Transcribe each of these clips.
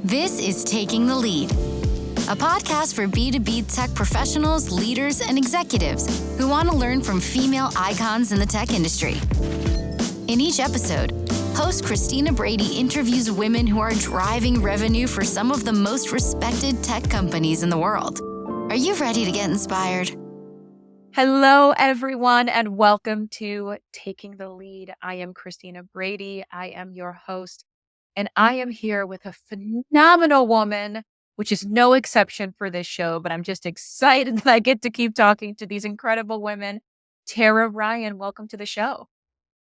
This is Taking the Lead, a podcast for B2B tech professionals, leaders, and executives who want to learn from female icons in the tech industry. In each episode, host Christina Brady interviews women who are driving revenue for some of the most respected tech companies in the world. Are you ready to get inspired? Hello, everyone, and welcome to Taking the Lead. I am Christina Brady. I am your host, and I am here with a phenomenal woman, which is no exception for this show, but I'm just excited that I get to keep talking to these incredible women. Tara Ryan, welcome to the show.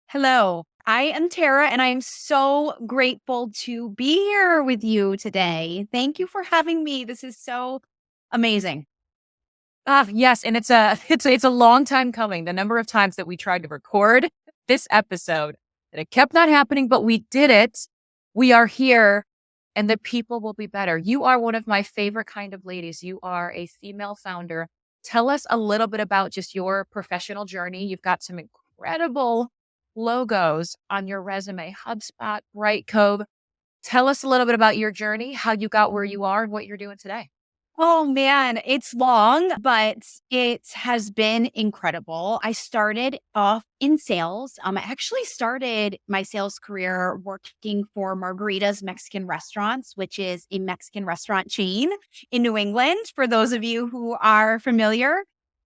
Hello, I am Tara, and I am so grateful to be here with you today. Thank you for having me. This is so amazing. Yes, and it's a long time coming. The number of times that we tried to record this episode, that it kept not happening, but we did it. We are here, and the people will be better. You are one of my favorite kind of ladies. You are a female founder. Tell us a little bit about just your professional journey. You've got some incredible logos on your resume, HubSpot, Brightcove. Tell us a little bit about your journey, how you got where you are, and what you're doing today. Oh man, it's long, but it has been incredible. I started off in sales. I actually started my sales career working for Margarita's Mexican Restaurants, which is a Mexican restaurant chain in New England, for those of you who are familiar.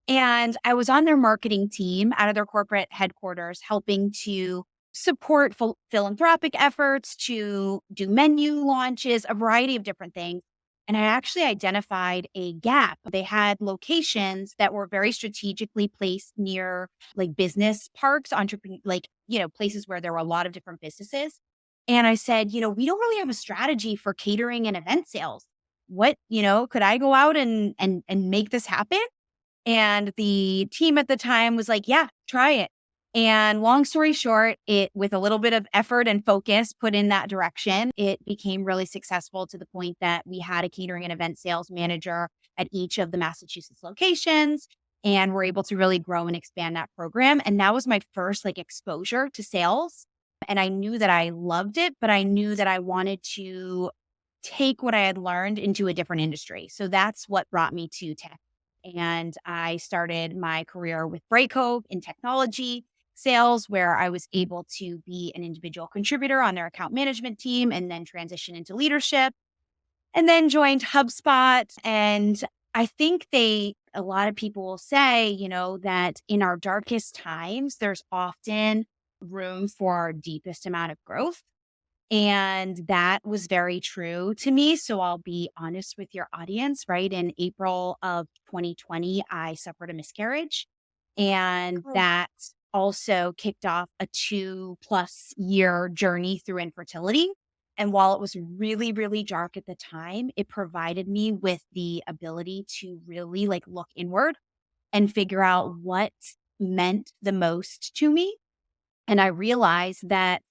And I was on their marketing team out of their corporate headquarters, helping to support philanthropic efforts, to do menu launches, a variety of different things. And I actually identified a gap. They had locations that were very strategically placed near like business parks, places where there were a lot of different businesses. And I said, we don't really have a strategy for catering and event sales. What, could I go out and make this happen? And the team at the time was like, yeah, try it. And long story short, it, with a little bit of effort and focus put in that direction, it became really successful to the point that we had a catering and event sales manager at each of the Massachusetts locations, and we're able to really grow and expand that program. And that was my first exposure to sales. And I knew that I loved it, but I knew that I wanted to take what I had learned into a different industry. So that's what brought me to tech. And I started my career with Brightcove in technology sales, where I was able to be an individual contributor on their account management team and then transition into leadership, and then joined HubSpot. And I think a lot of people will say, that in our darkest times, there's often room for our deepest amount of growth. And that was very true to me. So I'll be honest with your audience, right? In April of 2020, I suffered a miscarriage, and that also kicked off a 2+ year journey through infertility. And while it was really, really dark at the time, it provided me with the ability to really look inward and figure out what meant the most to me. And I realized that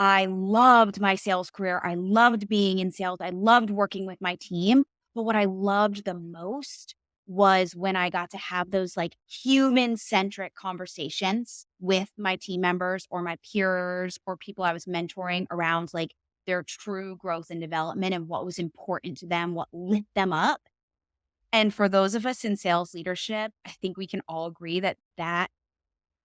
I loved my sales career. I loved being in sales. I loved working with my team. But what I loved the most was when I got to have those human-centric conversations with my team members or my peers or people I was mentoring around their true growth and development and what was important to them, what lit them up. And for those of us in sales leadership, I think we can all agree that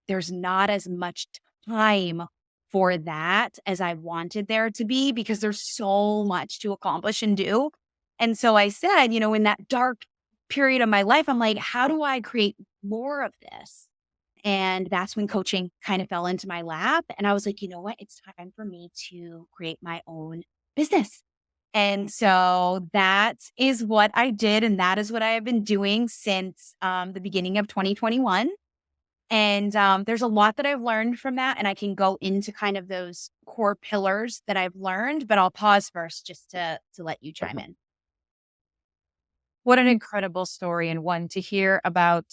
there's not as much time for that as I wanted there to be, because there's so much to accomplish and do. And so I said, in that dark period of my life, I'm like, how do I create more of this? And that's when coaching kind of fell into my lap. And I was like, you know what? It's time for me to create my own business. And so that is what I did. And that is what I have been doing since the beginning of 2021. And there's a lot that I've learned from that, and I can go into kind of those core pillars that I've learned, but I'll pause first just to let you chime in. What an incredible story, and one to hear about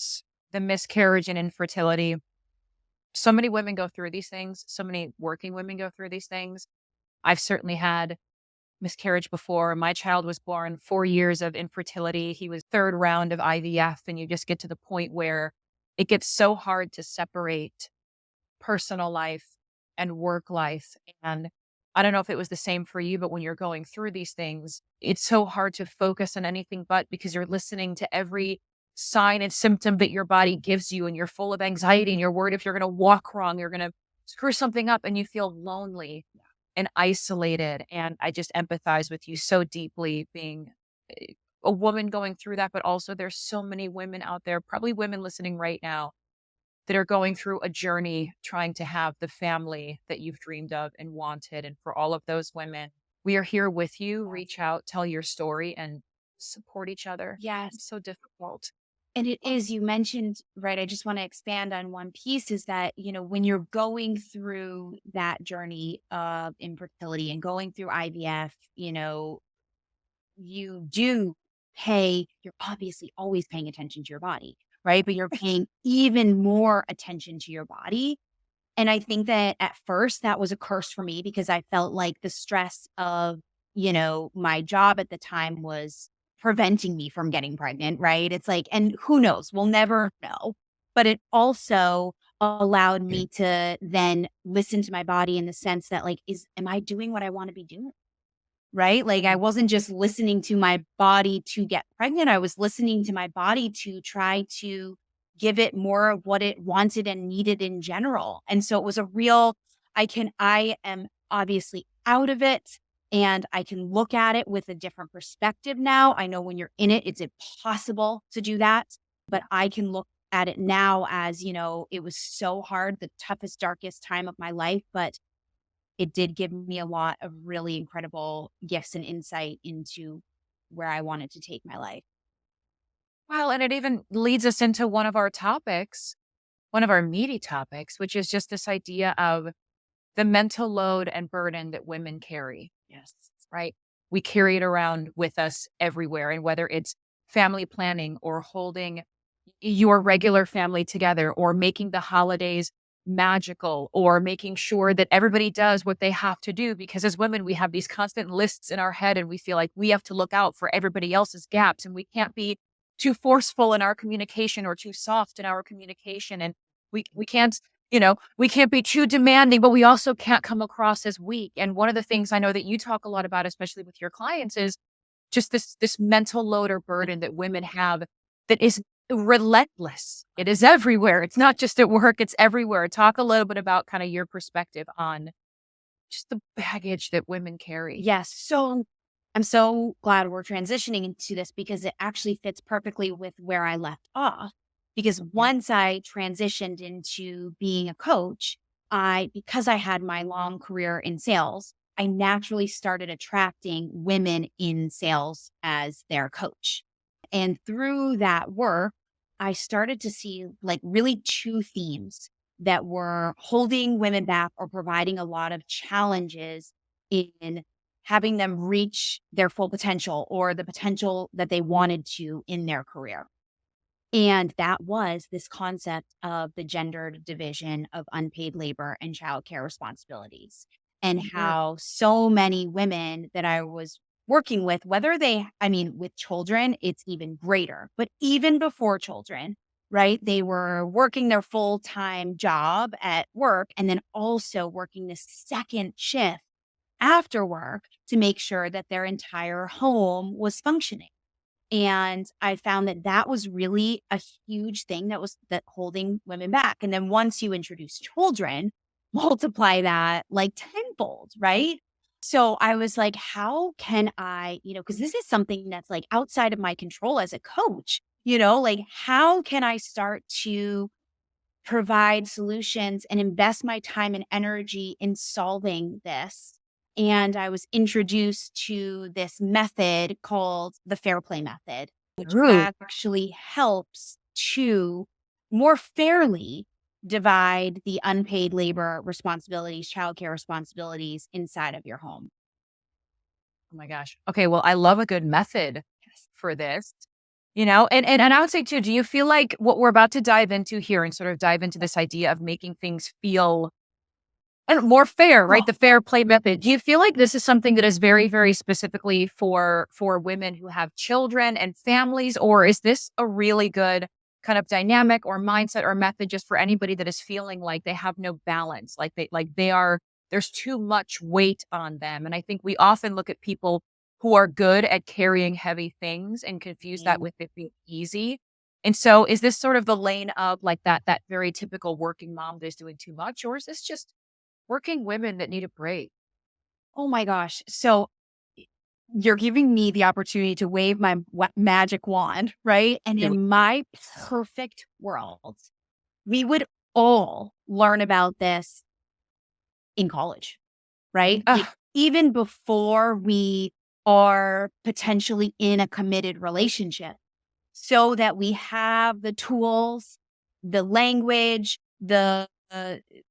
the miscarriage and infertility. So many women go through these things. So many working women go through these things. I've certainly had miscarriage before. My child was born 4 years of infertility. He was third round of IVF, and you just get to the point where it gets so hard to separate personal life and work life. And I don't know if it was the same for you, but when you're going through these things, it's so hard to focus on anything but because you're listening to every sign and symptom that your body gives you, and you're full of anxiety and you're worried if you're going to walk wrong, you're going to screw something up, and you feel lonely and isolated. And I just empathize with you so deeply, being a woman going through that, but also there's so many women out there, probably women listening right now, that are going through a journey trying to have the family that you've dreamed of and wanted. And for all of those women, we are here with you. Reach out, tell your story, and support each other. Yes. It's so difficult. And it is, you mentioned, right? I just want to expand on one piece is that, when you're going through that journey of infertility and going through IVF, you do you're obviously always paying attention to your body, right? But you're paying even more attention to your body. And I think that at first that was a curse for me because I felt like the stress of, my job at the time was preventing me from getting pregnant, right? It's like, and who knows, we'll never know. But it also allowed me to then listen to my body in the sense that like, am I doing what I want to be doing? Right? Like I wasn't just listening to my body to get pregnant. I was listening to my body to try to give it more of what it wanted and needed in general. And so it was a real, I am obviously out of it and I can look at it with a different perspective now. I know when you're in it, it's impossible to do that, but I can look at it now as, it was so hard, the toughest, darkest time of my life, but it did give me a lot of really incredible gifts and insight into where I wanted to take my life. Well, and it even leads us into one of our topics, one of our meaty topics, which is just this idea of the mental load and burden that women carry. Yes. Right? We carry it around with us everywhere. And whether it's family planning or holding your regular family together or making the holidays magical or making sure that everybody does what they have to do, because as women, we have these constant lists in our head and we feel like we have to look out for everybody else's gaps and we can't be too forceful in our communication or too soft in our communication. And we can't, we can't be too demanding, but we also can't come across as weak. And one of the things I know that you talk a lot about, especially with your clients, is just this mental load or burden that women have that is relentless. It is everywhere. It's not just at work, it's everywhere. Talk a little bit about kind of your perspective on just the baggage that women carry. Yes. So I'm so glad we're transitioning into this because it actually fits perfectly with where I left off. Because once I transitioned into being a coach, because I had my long career in sales, I naturally started attracting women in sales as their coach. And through that work, I started to see like really two themes that were holding women back or providing a lot of challenges in having them reach their full potential or the potential that they wanted to in their career. And that was this concept of the gendered division of unpaid labor and childcare responsibilities, and how so many women that I was working with, with children, it's even greater, but even before children, right? They were working their full-time job at work and then also working this second shift after work to make sure that their entire home was functioning. And I found that was really a huge thing that holding women back. And then once you introduce children, multiply that like tenfold, right? So I was like, how can I, because this is something that's like outside of my control as a coach, like how can I start to provide solutions and invest my time and energy in solving this? And I was introduced to this method called the Fair Play method, which actually helps to more fairly divide the unpaid labor responsibilities, childcare responsibilities inside of your home. Oh my gosh. Okay. Well, I love a good method for this, and I would say too, do you feel like what we're about to dive into here and sort of dive into this idea of making things feel more fair, right? The fair play method. Do you feel like this is something that is very, very specifically for women who have children and families, or is this a really good kind of dynamic or mindset or method just for anybody that is feeling like they have no balance, like they are there's too much weight on them. And I think we often look at people who are good at carrying heavy things and confuse that with it being easy. And so is this sort of the lane of like that very typical working mom that's doing too much, or is this just working women that need a break? Oh my gosh. So you're giving me the opportunity to wave my magic wand, right? And Here we- in my perfect world, we would all learn about this in college, right? Like Ugh, even before we are potentially in a committed relationship, so that we have the tools, the language, the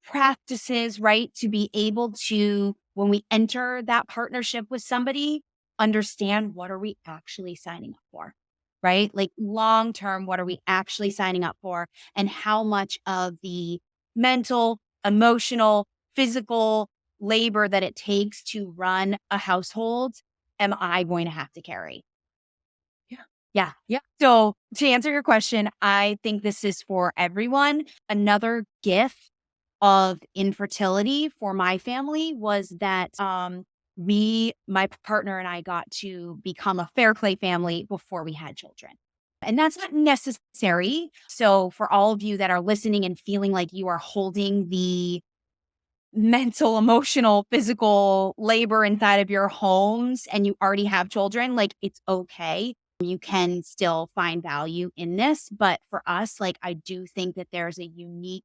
practices, right? To be able to, when we enter that partnership with somebody, understand what are we actually signing up for, right? Like long term, what are we actually signing up for? And how much of the mental, emotional, physical labor that it takes to run a household am I going to have to carry? yeah. Yeah. Yeah. So to answer your question, I think this is for everyone. Another gift of infertility for my family was that my partner and I got to become a fair play family before we had children. And that's not necessary. So for all of you that are listening and feeling like you are holding the mental, emotional, physical labor inside of your homes and you already have children, like it's okay. You can still find value in this. But for us, like I do think that there's a unique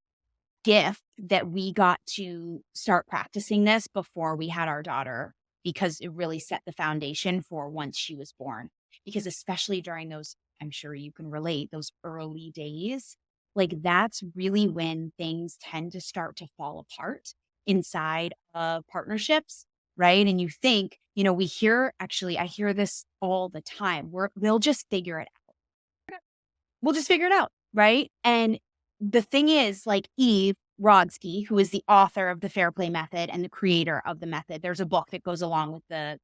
gift that we got to start practicing this before we had our daughter because it really set the foundation for once she was born. Because especially during those, I'm sure you can relate, those early days, like that's really when things tend to start to fall apart inside of partnerships, right? And you think, I hear this all the time. We'll just figure it out. We'll just figure it out, right? And the thing is, like Eve Rodsky, who is the author of the Fair Play Method and the creator of the method, there's a book that goes along with the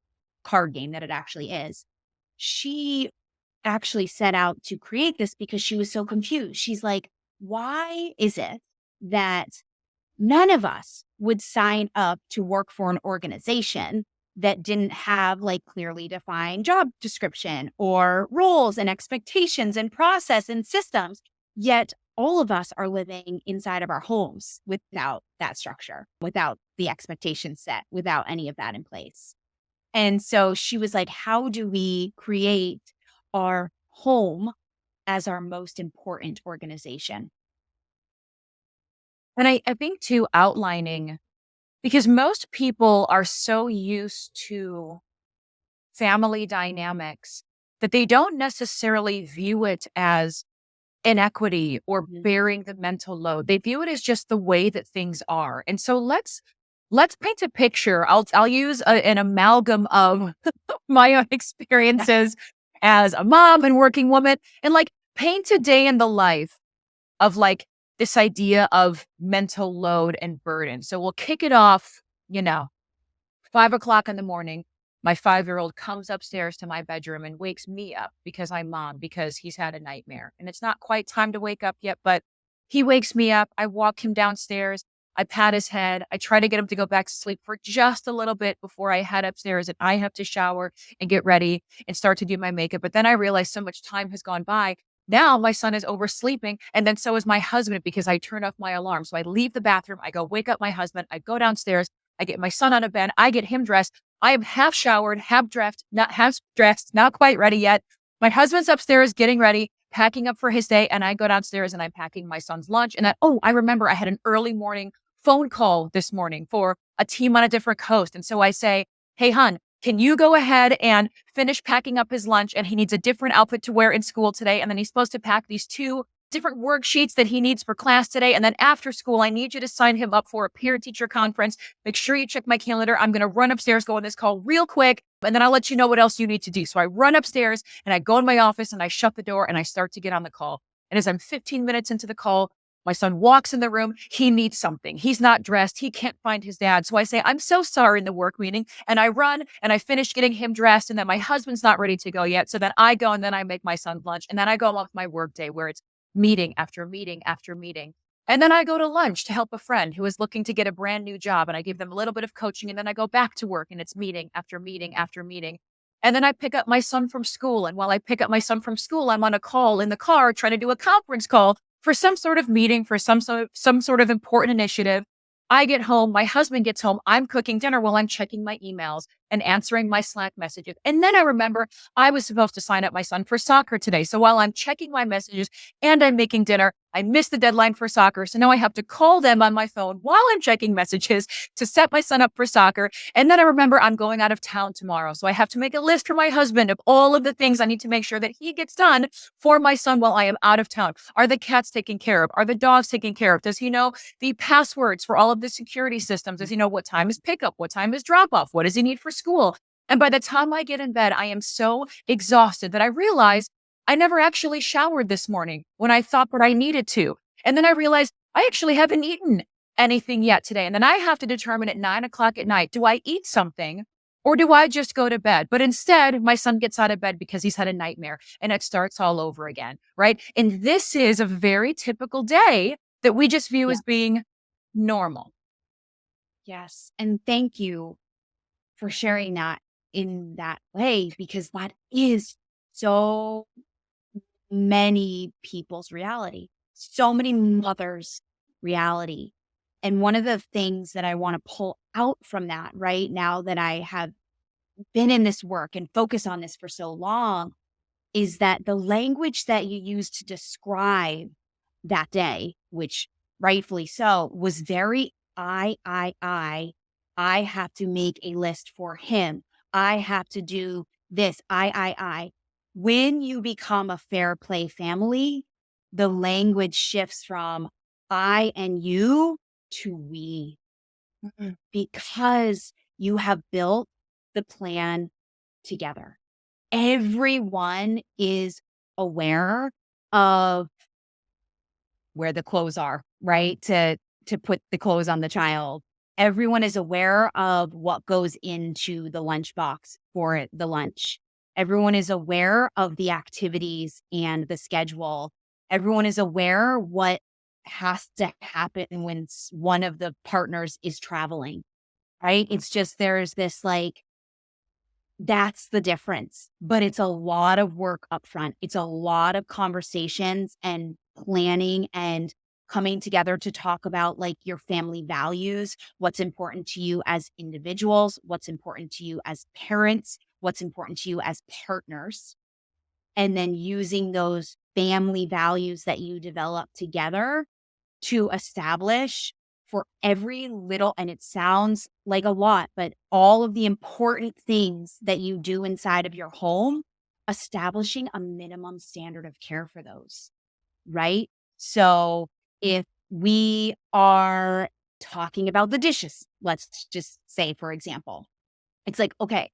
card game that it actually is. She actually set out to create this because she was so confused. She's like, why is it that none of us would sign up to work for an organization that didn't have like clearly defined job description or roles and expectations and process and systems? Yet all of us are living inside of our homes without that structure, without the expectations set, without any of that in place. And so she was like, how do we create our home as our most important organization? And I think too, outlining, because most people are so used to family dynamics that they don't necessarily view it as inequity or Mhm. bearing the mental load. They view it as just the way that things are. And so let's paint a picture. I'll use an amalgam of my own experiences as a mom and working woman, and like paint a day in the life of like this idea of mental load and burden. So we'll kick it off, 5 o'clock in the morning. My 5-year-old comes upstairs to my bedroom and wakes me up because I'm mom, because he's had a nightmare. And it's not quite time to wake up yet, but he wakes me up. I walk him downstairs. I pat his head. I try to get him to go back to sleep for just a little bit before I head upstairs and I have to shower and get ready and start to do my makeup. But then I realize so much time has gone by. Now my son is oversleeping, and then so is my husband because I turn off my alarm. So I leave the bathroom. I go wake up my husband. I go downstairs. I get my son out of bed. I get him dressed. I am half showered, half dressed, not quite ready yet. My husband's upstairs getting ready, packing up for his day, and I go downstairs and I'm packing my son's lunch. And then, I remember I had an early morning phone call this morning for a team on a different coast. And so I say, hey, hun, can you go ahead and finish packing up his lunch? And he needs a different outfit to wear in school today. And then he's supposed to pack these 2 different worksheets that he needs for class today. And then after school, I need you to sign him up for a parent teacher conference. Make sure you check my calendar. I'm going to run upstairs, go on this call real quick, and then I'll let you know what else you need to do. So I run upstairs and I go in my office and I shut the door and I start to get on the call. And as I'm 15 minutes into the call, my son walks in the room. He needs something. He's not dressed. He can't find his dad. So I say, I'm so sorry in the work meeting. And I run and I finish getting him dressed. And then my husband's not ready to go yet. So then I go and then I make my son lunch. And then I go on with my work day where it's meeting after meeting after meeting. And then I go to lunch to help a friend who is looking to get a brand new job. And I give them a little bit of coaching. And then I go back to work and it's meeting after meeting after meeting. And then I pick up my son from school. And while I pick up my son from school, I'm on a call in the car trying to do a conference call for some sort of meeting, for some sort of important initiative. I get home, my husband gets home, I'm cooking dinner while I'm checking my emails and answering my Slack messages. And then I remember I was supposed to sign up my son for soccer today. So while I'm checking my messages and I'm making dinner, I missed the deadline for soccer. So now I have to call them on my phone while I'm checking messages to set my son up for soccer. And then I remember I'm going out of town tomorrow. So I have to make a list for my husband of all of the things I need to make sure that he gets done for my son while I am out of town. Are the cats taken care of? Are the dogs taken care of? Does he know the passwords for all of the security systems? Does he know what time is pickup? What time is drop off? What does he need for school? And by the time I get in bed, I am so exhausted that I realize I never actually showered this morning when I thought that I needed to. And then I realized I actually haven't eaten anything yet today. And then I have to determine at 9 o'clock at night, do I eat something or do I just go to bed? But instead, my son gets out of bed because he's had a nightmare and it starts all over again, right? And this is a very typical day that we just view as being normal. Yes. And thank you for sharing that in that way, because that is so many people's reality, so many mothers' reality. And one of the things that I want to pull out from that right now that I have been in this work and focus on this for so long is that the language that you use to describe that day, which rightfully so, was very I have to make a list for him. I have to do this. I. When you become a fair play family, the language shifts from I and you to we, because you have built the plan together. Everyone is aware of where the clothes are, right? To put the clothes on the child. Everyone is aware of what goes into the lunchbox for the lunch. Everyone is aware of the activities and the schedule. Everyone is aware what has to happen when one of the partners is traveling, right? It's just, there's this like, that's the difference, but it's a lot of work up front. It's a lot of conversations and planning and coming together to talk about like your family values, what's important to you as individuals, what's important to you as parents, what's important to you as partners, and then using those family values that you develop together to establish for every little, and it sounds like a lot, but all of the important things that you do inside of your home, establishing a minimum standard of care for those, right? So if we are talking about the dishes, let's just say, for example, it's like, okay,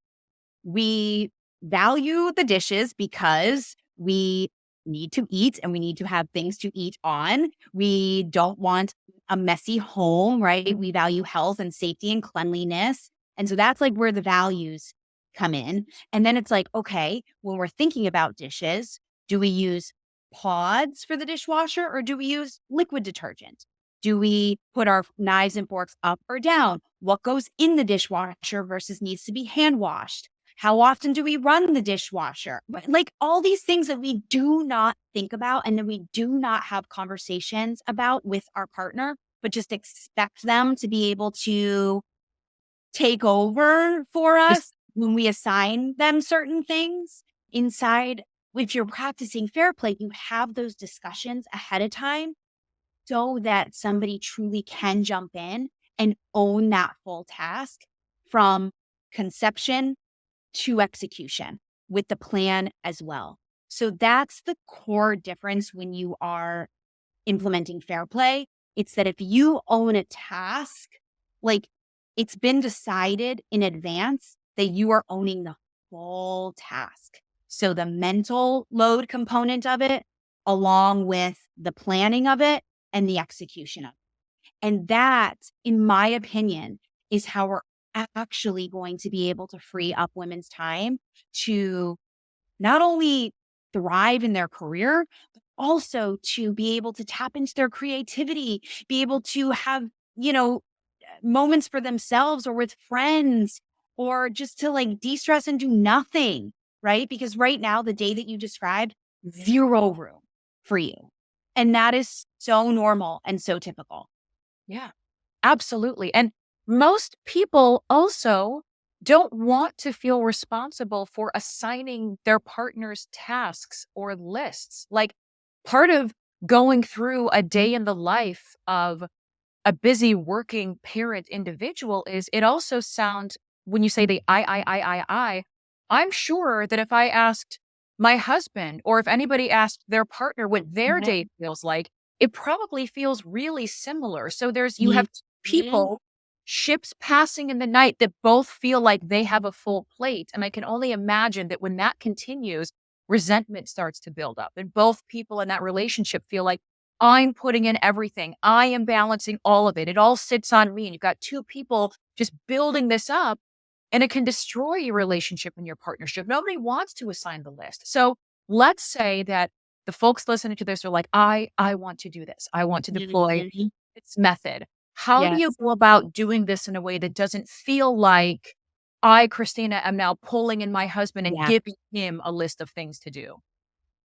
we value the dishes because we need to eat and we need to have things to eat on. We don't want a messy home, right? We value health and safety and cleanliness. And so that's like where the values come in. And then it's like, okay, when we're thinking about dishes, do we use pods for the dishwasher or do we use liquid detergent? Do we put our knives and forks up or down? What goes in the dishwasher versus needs to be hand washed? How often do we run the dishwasher? Like all these things that we do not think about and that we do not have conversations about with our partner, but just expect them to be able to take over for us when we assign them certain things inside. If you're practicing fair play, you have those discussions ahead of time so that somebody truly can jump in and own that full task from conception to execution with the plan as well. So that's the core difference when you are implementing fair play. It's that if you own a task, like it's been decided in advance that you are owning the full task. So the mental load component of it, along with the planning of it and the execution of it. And that, in my opinion, is how we're actually going to be able to free up women's time to not only thrive in their career, but also to be able to tap into their creativity, be able to have, moments for themselves or with friends, or just to like de-stress and do nothing, right? Because right now, the day that you described, zero room for you. And that is so normal and so typical. Yeah, absolutely. And most people also don't want to feel responsible for assigning their partner's tasks or lists. Like part of going through a day in the life of a busy working parent individual is it also sounds when you say the I'm sure that if I asked my husband or if anybody asked their partner what their Mhm. day feels like, it probably feels really similar. So you Mhm. have people, ships passing in the night that both feel like they have a full plate. And I can only imagine that when that continues, resentment starts to build up and both people in that relationship feel like I'm putting in everything. I am balancing all of it. It all sits on me. And you've got two people just building this up and it can destroy your relationship and your partnership. Nobody wants to assign the list. So let's say that the folks listening to this are like, I want to do this. I want to deploy Mhm. this method. How do you Yes. go about doing this in a way that doesn't feel like I, Christina, am now pulling in my husband and Yeah. giving him a list of things to do?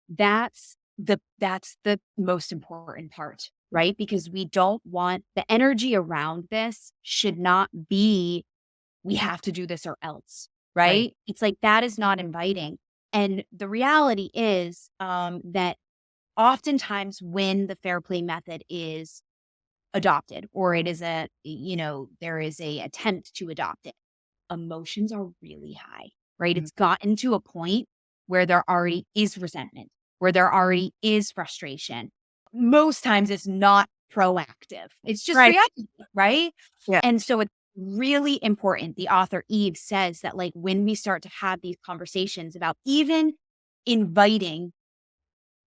That's the most important part, right? Because we don't want the energy around this should not be, we have to do this or else, Right. right? It's like that is not inviting. And the reality is that oftentimes when the fair play method is adopted, or it is there is a attempt to adopt it, emotions are really high, right? Mhm. It's gotten to a point where there already is resentment, where there already is frustration. Most times it's not proactive. It's just Right. reactive, right? Yeah. And so it's really important. The author Eve says that like when we start to have these conversations about even inviting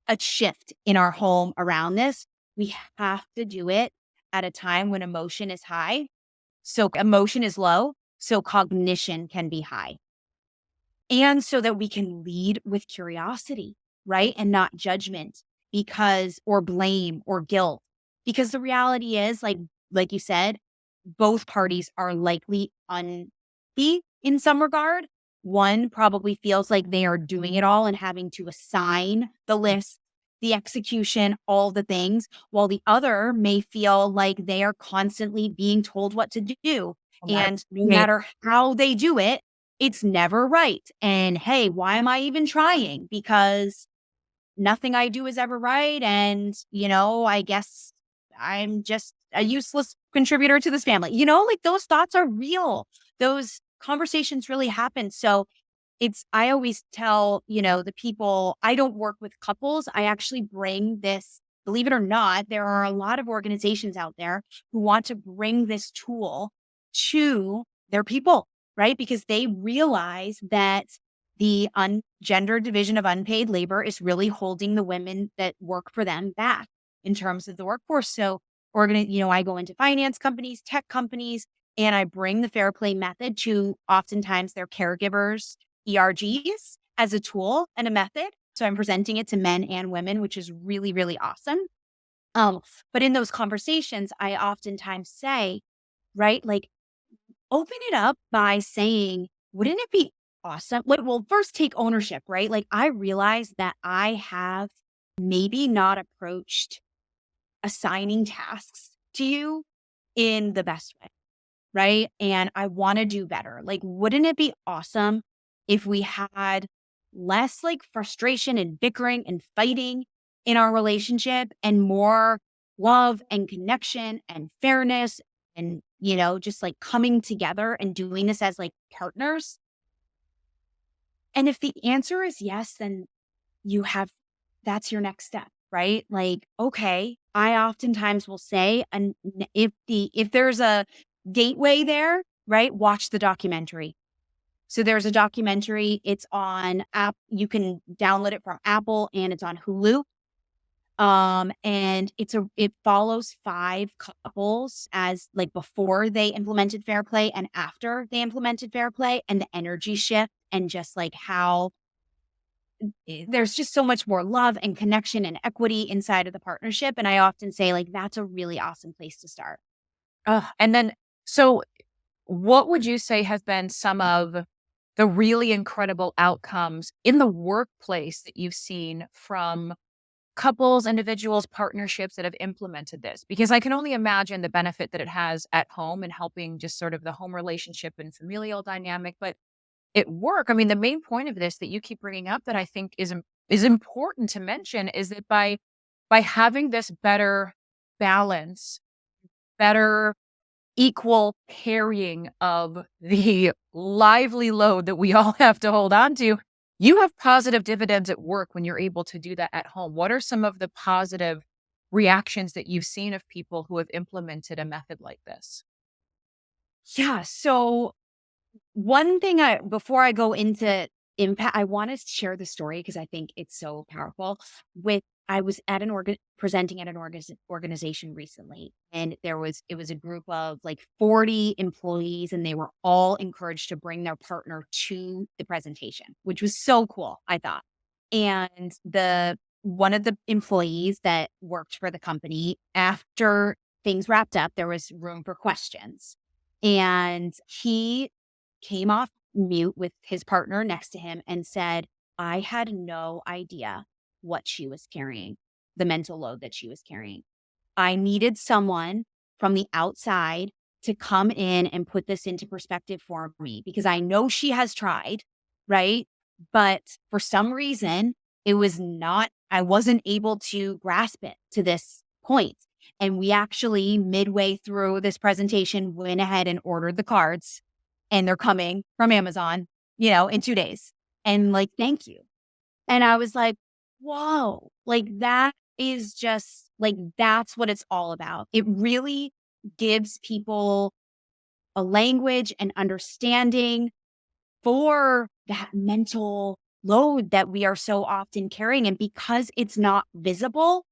a shift in our home around this, we have to do it at a time when emotion is high. So emotion is low, so cognition can be high. And so that we can lead with curiosity, right? And not judgment or blame or guilt. Because the reality is like you said, both parties are likely unhappy in some regard. One probably feels like they are doing it all and having to assign the list, the execution, all the things, while the other may feel like they are constantly being told what to do. And that's And no me. matter how they do it, it's never right. And hey, why am I even trying? Because nothing I do is ever right. And, I guess I'm just a useless contributor to this family. Like those thoughts are real. Those conversations really happen. So I always tell, the people, I don't work with couples. I actually bring this, believe it or not, there are a lot of organizations out there who want to bring this tool to their people, right? Because they realize that the gender division of unpaid labor is really holding the women that work for them back in terms of the workforce. So, I go into finance companies, tech companies, and I bring the fair play method to oftentimes their caregivers, ERGs, as a tool and a method. So I'm presenting it to men and women, which is really, really awesome. Um, but in those conversations, I oftentimes say, right, like open it up by saying, wouldn't it be awesome? Well, first take ownership, right? Like I realize that I have maybe not approached assigning tasks to you in the best way, right? And I want to do better. Like, wouldn't it be awesome if we had less like frustration and bickering and fighting in our relationship and more love and connection and fairness and, just like coming together and doing this as like partners? And if the answer is yes, then you have that's your next step, right? Like, okay, I oftentimes will say, and if there's a gateway there, right? Watch the documentary. So there's a documentary, it's on app, you can download it from Apple and it's on Hulu. And it follows five couples as like before they implemented fair play and after they implemented fair play and the energy shift and just like how there's just so much more love and connection and equity inside of the partnership. And I often say, like, that's a really awesome place to start. And then, so what would you say has been some of the really incredible outcomes in the workplace that you've seen from couples, individuals, partnerships that have implemented this? Because I can only imagine the benefit that it has at home and helping just sort of the home relationship and familial dynamic. But at work, I mean, the main point of this that you keep bringing up that I think is important to mention is that by having this better balance, better equal carrying of the lively load that we all have to hold on to, you have positive dividends at work when you're able to do that at home. What are some of the positive reactions that you've seen of people who have implemented a method like this? Yeah. So one thing before I go into impact, I want to share the story because I think it's so powerful. I was at presenting at an organization recently, and it was a group of like 40 employees, and they were all encouraged to bring their partner to the presentation, which was so cool, I thought. And one of the employees that worked for the company, after things wrapped up, there was room for questions. And he came off mute with his partner next to him and said, I had no idea what she was carrying, the mental load that she was carrying. I needed someone from the outside to come in and put this into perspective for me because I know she has tried, right? But for some reason, I wasn't able to grasp it to this point. And we actually, midway through this presentation, went ahead and ordered the cards, and they're coming from Amazon, in 2 days. And like, thank you. And I was like, whoa, like that is just like, that's what it's all about. It really gives people a language and understanding for that mental load that we are so often carrying. And because it's not visible,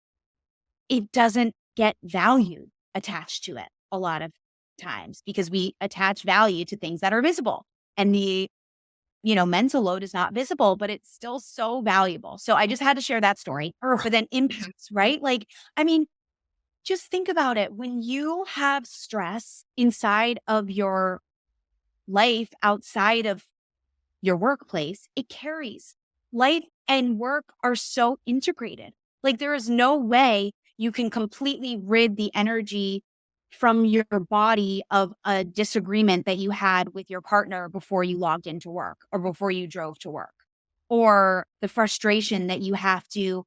it doesn't get value attached to it a lot of times because we attach value to things that are visible. And the mental load is not visible, but it's still so valuable. So I just had to share that story. But then impacts, right? Like, I mean, just think about it. When you have stress inside of your life, outside of your workplace, it carries. Life and work are so integrated. Like, there is no way you can completely rid the energy from your body of a disagreement that you had with your partner before you logged into work or before you drove to work, or the frustration that you have to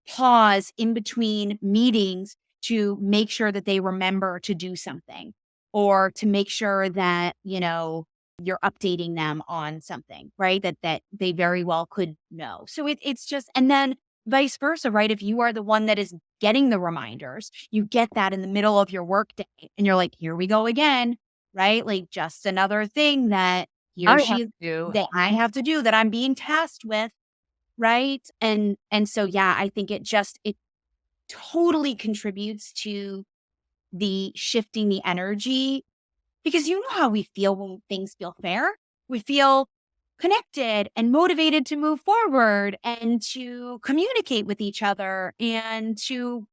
pause in between meetings to make sure that they remember to do something, or to make sure that, you're updating them on something, right? That they very well could know. So it's just, and then vice versa, right? If you are the one that is getting the reminders, you get that in the middle of your workday and you're like, here we go again, right? Like, just another thing that that I have to do, that I'm being tasked with, right? And so, yeah, I think it totally contributes to the shifting the energy, because you know how we feel when things feel fair. We feel connected and motivated to move forward and to communicate with each other and to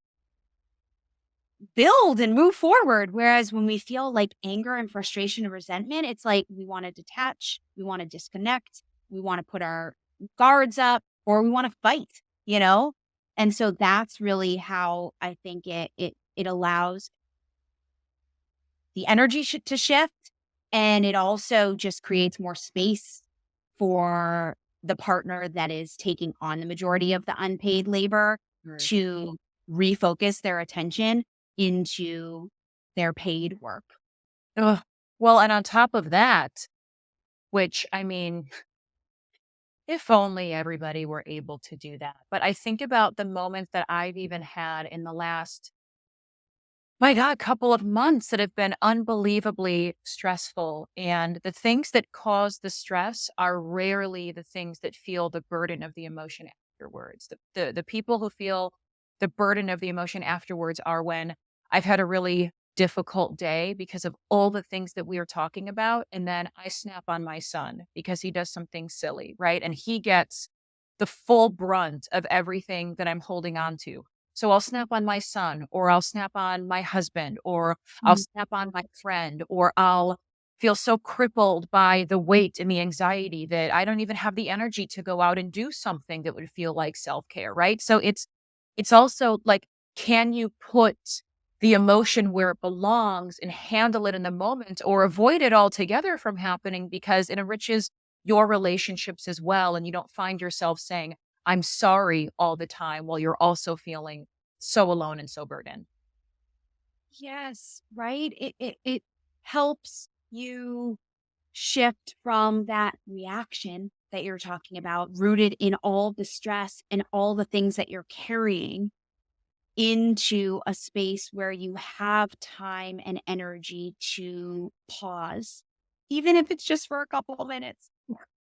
build and move forward. Whereas when we feel like anger and frustration and resentment, it's like we want to detach, we want to disconnect, we want to put our guards up, or we want to fight. And so that's really how I think it allows the energy to shift. And it also just creates more space for the partner that is taking on the majority of the unpaid labor to refocus their attention into their paid work. Ugh. Well, and on top of that, which, I mean, if only everybody were able to do that. But I think about the moments that I've even had in the last, my God, couple of months that have been unbelievably stressful. And the things that cause the stress are rarely the things that feel the burden of the emotion afterwards. The people who feel the burden of the emotion afterwards are when I've had a really difficult day because of all the things that we are talking about. And then I snap on my son because he does something silly, right? And he gets the full brunt of everything that I'm holding on to. So I'll snap on my son, or I'll snap on my husband, or I'll snap on my friend, or I'll feel so crippled by the weight and the anxiety that I don't even have the energy to go out and do something that would feel like self-care, right? So it's also like, can you put the emotion where it belongs and handle it in the moment, or avoid it altogether from happening, because it enriches your relationships as well. And you don't find yourself saying, I'm sorry all the time while you're also feeling so alone and so burdened. Yes, right. It helps you shift from that reaction that you're talking about, rooted in all the stress and all the things that you're carrying, into a space where you have time and energy to pause, even if it's just for a couple of minutes,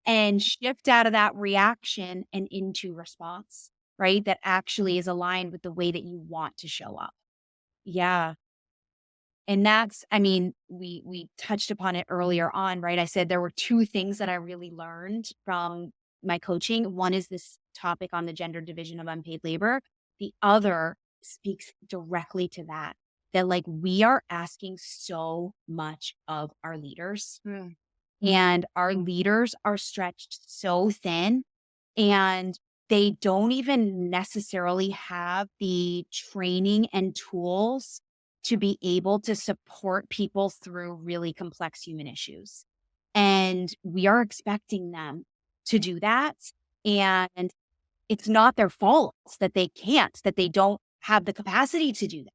and shift out of that reaction and into response, right? That actually is aligned with the way that you want to show up. Yeah. And that's, I mean, we touched upon it earlier on, right? I said there were two things that I really learned from my coaching. One is this topic on the gender division of unpaid labor. The other speaks directly to that, that like we are asking so much of our leaders, and our leaders are stretched so thin, and they don't even necessarily have the training and tools to be able to support people through really complex human issues. And we are expecting them to do that. And it's not their fault that they can't, that they don't have the capacity to do that.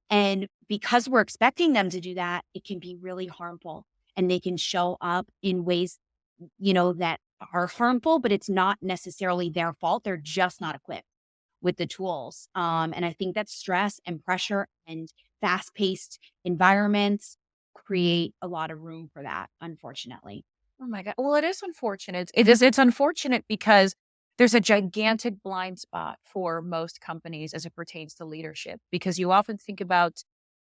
And because we're expecting them to do that, it can be really harmful, and they can show up in ways, that are harmful, but it's not necessarily their fault. They're just not equipped with the tools. And I think that stress and pressure and fast paced environments create a lot of room for that, unfortunately. Oh my God. Well, it is unfortunate. It's unfortunate because there's a gigantic blind spot for most companies as it pertains to leadership, because you often think about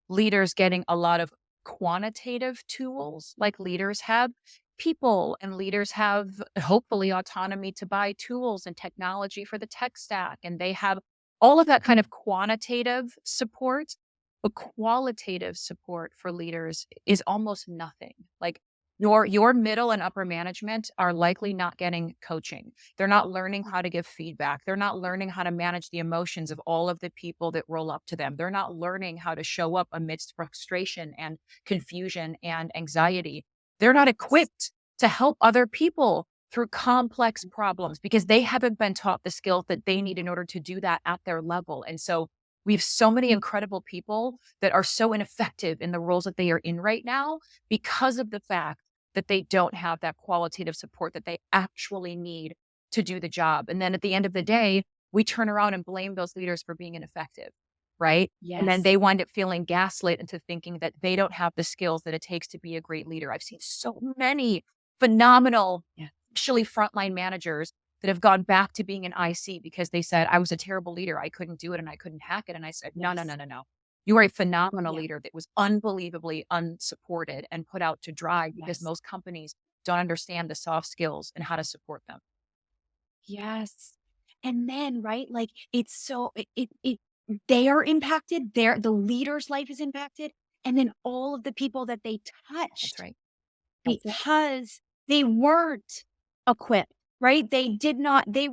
leaders getting a lot of quantitative tools, like leaders have people, and leaders have hopefully autonomy to buy tools and technology for the tech stack. And they have all of that kind of quantitative support, but qualitative support for leaders is almost nothing. Like your middle and upper management are likely not getting coaching. They're not learning how to give feedback. They're not learning how to manage the emotions of all of the people that roll up to them. They're not learning how to show up amidst frustration and confusion and anxiety. They're not equipped to help other people through complex problems, because they haven't been taught the skills that they need in order to do that at their level. And so we have so many incredible people that are so ineffective in the roles that they are in right now, because of the fact that they don't have that qualitative support that they actually need to do the job. And then at the end of the day, we turn around and blame those leaders for being ineffective, right? And then Yes. they wind up feeling gaslit into thinking that they don't have the skills that it takes to be a great leader. I've seen so many phenomenal, actually frontline managers that have gone back to being an IC because they said, I was a terrible leader. I couldn't do it and I couldn't hack it. And I said, no, no, no, Yes. no, no. You are a phenomenal Yeah. leader that was unbelievably unsupported and put out to dry, because Yes. most companies don't understand the soft skills and how to support them. Yes. And then, right, like it's so it they are impacted, the leader's life is impacted, and then all of the people that they That's touched, right. because they weren't equipped, right? They did not, they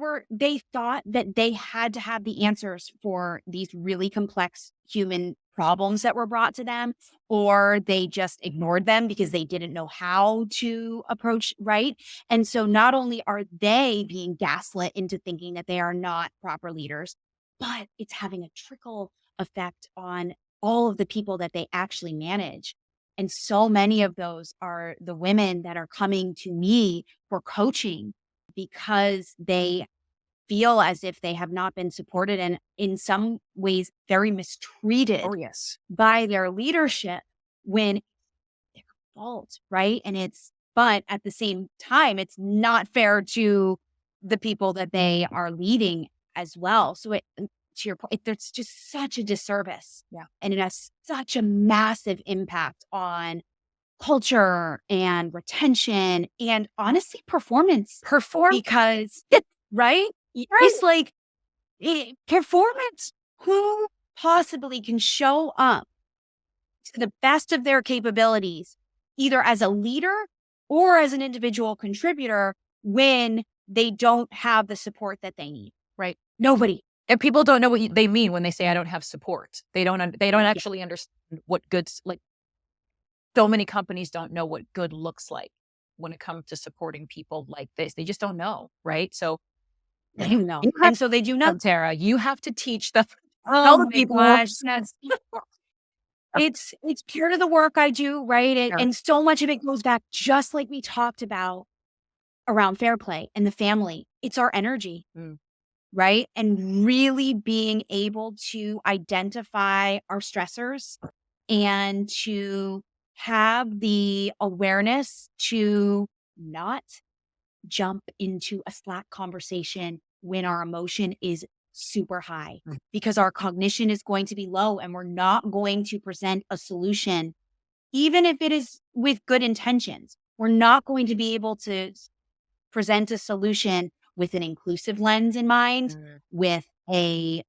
thought that they had to have the answers for these really complex human problems that were brought to them, or they just ignored them because they didn't know how to approach, right? And so not only are they being gaslit into thinking that they are not proper leaders, but it's having a trickle effect on all of the people that they actually manage. And so many of those are the women that are coming to me for coaching, because they feel as if they have not been supported, and in some ways very mistreated Oh, yes. by their leadership, when it's their fault, right? But at the same time, it's not fair to the people that they are leading as well. So to your point, there's just such a disservice. Yeah. And it has such a massive impact on culture and retention and honestly performance, Perform. because right? It's like performance. Who possibly can show up to the best of their capabilities, either as a leader or as an individual contributor, when they don't have the support that they need? Right. Nobody. And people don't know what they mean when they say, I don't have support. They don't actually understand what good, like, so many companies don't know what good looks like when it comes to supporting people like this. They just don't know. Right. So I don't know. And so they do not. Tara, you have to teach them. Oh my gosh. It's part of the work I do, right? And so much of it goes back, just like we talked about around fair play and the family. It's our energy, right? And really being able to identify our stressors and to have the awareness to not jump into a Slack conversation when our emotion is super high, because our cognition is going to be low and we're not going to present a solution, even if it is with good intentions. We're not going to be able to present a solution with an inclusive lens in mind, with a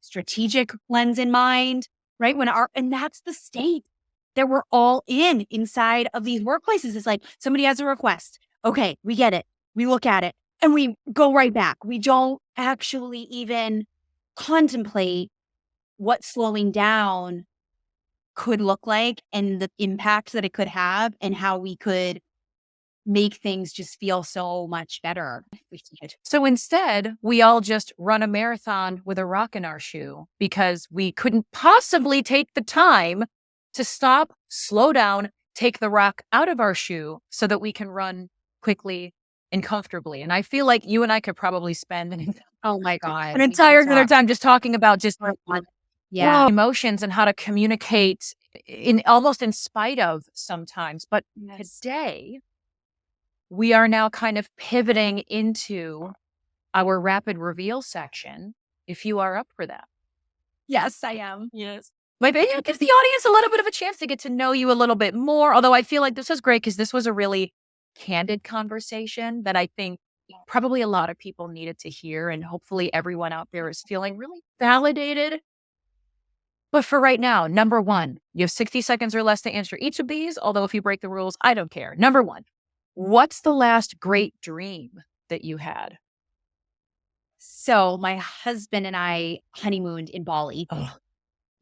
strategic lens in mind, right? And that's the state that we're all inside of these workplaces. It's like somebody has a request. Okay, we get it. We look at it and we go right back. We don't actually even contemplate what slowing down could look like and the impact that it could have and how we could make things just feel so much better. So instead, we all just run a marathon with a rock in our shoe because we couldn't possibly take the time to stop, slow down, take the rock out of our shoe so that we can run quickly and comfortably. And I feel like you and I could probably spend an entire other time just talking about just emotions and how to communicate almost in spite of sometimes. But today, we are now kind of pivoting into our rapid reveal section, if you are up for that. Yes, I am. Yes. Maybe it gives the audience a little bit of a chance to get to know you a little bit more. Although I feel like this was great because this was a really candid conversation that I think probably a lot of people needed to hear. And hopefully everyone out there is feeling really validated. But for right now, number one, you have 60 seconds or less to answer each of these. Although if you break the rules, I don't care. Number one, what's the last great dream that you had? So my husband and I honeymooned in Bali.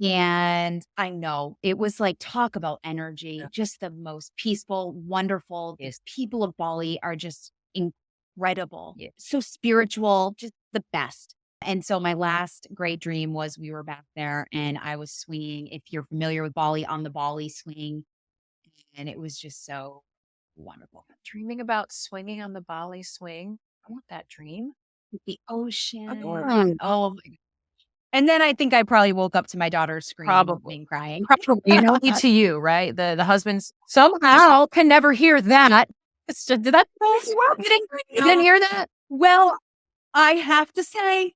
And I know it was like, talk about energy, just the most peaceful, wonderful. These people of Bali are just incredible. So spiritual, just the best. And so my last great dream was we were back there and I was swinging, if you're familiar with Bali, on the Bali swing. And it was just so wonderful. Dreaming about swinging on the Bali swing. I want that dream. The ocean. Oh my. And then I think I probably woke up to my daughter screaming and crying. Probably. Only to you, right? The husbands somehow can never hear that. Did that? You didn't hear that? Well, I have to say,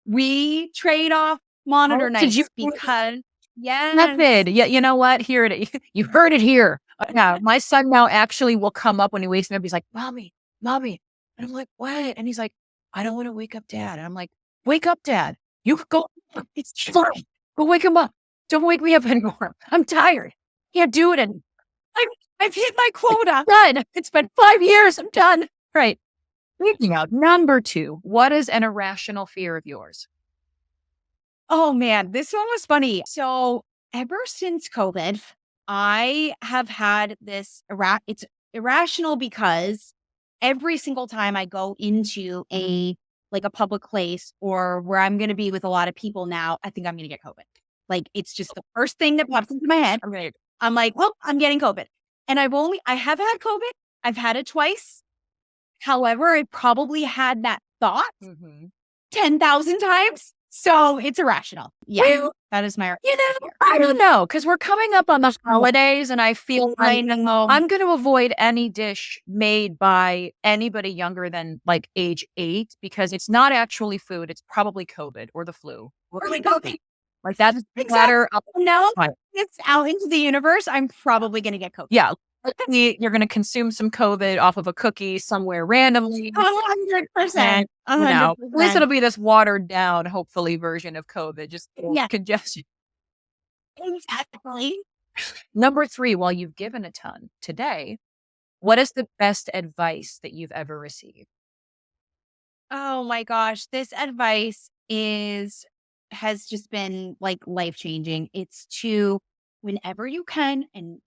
we trade off monitor nights because method. Yeah, you know what? Hear it. You heard it here. Yeah, my son now actually will come up when he wakes me up. He's like, "Mommy." And I'm like, "What?" And he's like, "I don't want to wake up Dad." And I'm like, "Wake up, Dad. You could go. It's fine. Go wake him up. Don't wake me up anymore. I'm tired. Can't do it. And I've hit my quota. I'm done. It's been 5 years. I'm done." Right. Speaking of, number two, what is an irrational fear of yours? Oh man, this one was funny. So ever since COVID, I have had this it's irrational because every single time I go into a public place or where I'm going to be with a lot of people now, I think I'm going to get COVID. Like, it's just the first thing that pops into my head. I'm like, well, I'm getting COVID. And I have had COVID. I've had it twice. However, I probably had that thought 10,000 times. So it's irrational. Yeah. Well, that is my, I don't know. Cause we're coming up on the holidays and I feel I'm going to avoid any dish made by anybody younger than like age 8 because it's not actually food. It's probably COVID or the flu. Like that is matter. No, it's out into the universe. I'm probably going to get COVID. Yeah. You're going to consume some COVID off of a cookie somewhere randomly. 100%. And, at least 100%. it'll be this watered down, hopefully, version of COVID, just Yeah. congestion. Exactly. Number 3, while you've given a ton today, what is the best advice that you've ever received? Oh my gosh, this advice has just been like life-changing. It's to, whenever you can, and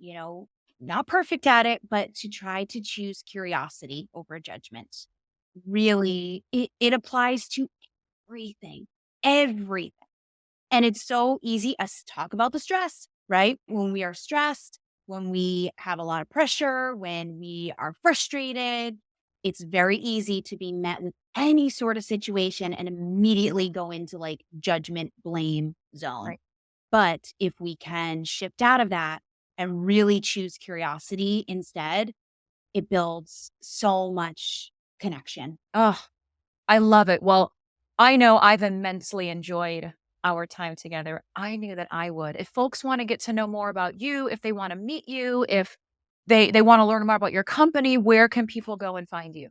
not perfect at it, but to try to choose curiosity over judgment. Really, it applies to everything. Everything. And it's so easy us to talk about the stress, right? When we are stressed, when we have a lot of pressure, when we are frustrated, it's very easy to be met with any sort of situation and immediately go into like judgment, blame zone. Right. But if we can shift out of that and really choose curiosity instead, it builds so much connection. Oh, I love it. Well, I know I've immensely enjoyed our time together. I knew that I would. If folks want to get to know more about you, if they want to meet you, if they want to learn more about your company, where can people go and find you?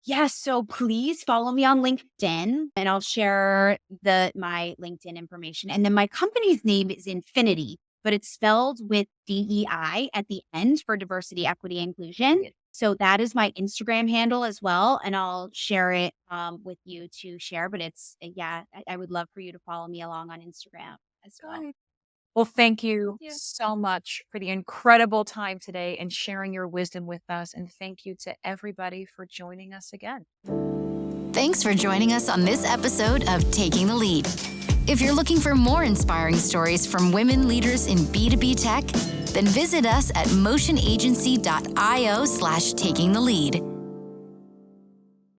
Yes, so please follow me on LinkedIn and I'll share my LinkedIn information. And then my company's name is InfiniDEI, but it's spelled with DEI at the end for diversity, equity, inclusion. So that is my Instagram handle as well. And I'll share it with you to share. But I would love for you to follow me along on Instagram as well. Well, thank you so much for the incredible time today and sharing your wisdom with us. And thank you to everybody for joining us again. Thanks for joining us on this episode of Taking the Lead. If you're looking for more inspiring stories from women leaders in B2B tech, then visit us at motionagency.io/takingthelead.